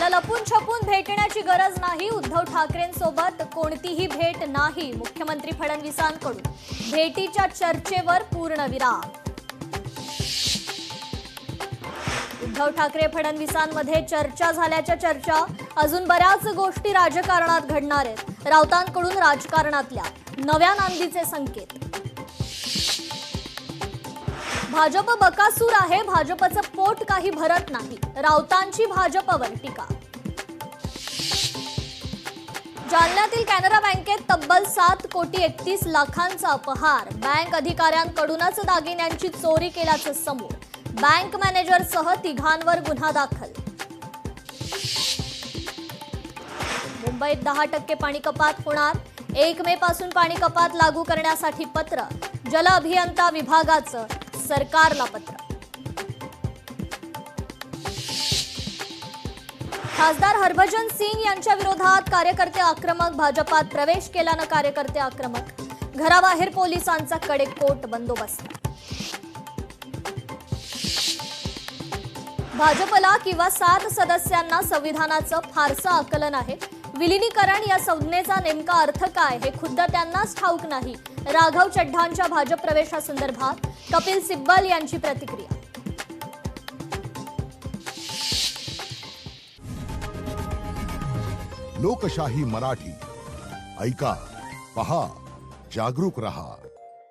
मला लपून छपून भेटण्याची गरज नाही. उद्धव ठाकरेंसोबत कोणतीही भेट नाही. मुख्यमंत्री फडणवीसांकडून भेटीच्या चर्चेवर पूर्णविराम. उद्धव ठाकरे फडणवीसांमध्ये चर्चा झाल्याच्या चर्चा. अजून बऱ्याच गोष्टी राजकारणात घडणार आहेत. राऊतांकडून राजकारणातल्या नव्या नांदीचे संकेत. भाजप बकासूर आहे. भाजपचं पोट काही भरत नाही. राऊतांची भाजपवर टीका. जालन्यातील कॅनरा बँकेत तब्बल 7,31,00,000चा अपहार. बँक अधिकाऱ्यांकडूनच दागिन्यांची चोरी केल्याचं समोर. बँक मॅनेजरसह तिघांवर गुन्हा दाखल. मुंबईत 10% पाणी कपात होणार. 1 मे पासून पाणी कपात लागू करण्यासाठी पत्र. जल अभियंता विभागाचं सरकारला पत्र. खासदार हरभजन सिंग यांच्या विरोधात कार्यकर्ते आक्रमक. भाजपात प्रवेश केल्यानं कार्यकर्ते आक्रमक. घराबाहेर पोलिसांचा कडेकोट बंदोबस्त. भाजपला किंवा 7 सदस्यांना संविधानाचं फारसं आकलन आहे. विलिनीकरण या संज्ञेचा नेमका अर्थ काय हे खुद्द त्यांनाच ठाऊक नाही. राघव चड्ढांच्या भाजप प्रवेशासंदर्भात कपिल सिब्बल यांची प्रतिक्रिया. लोकशाही मराठी ऐका, पहा, जागरूक रहा.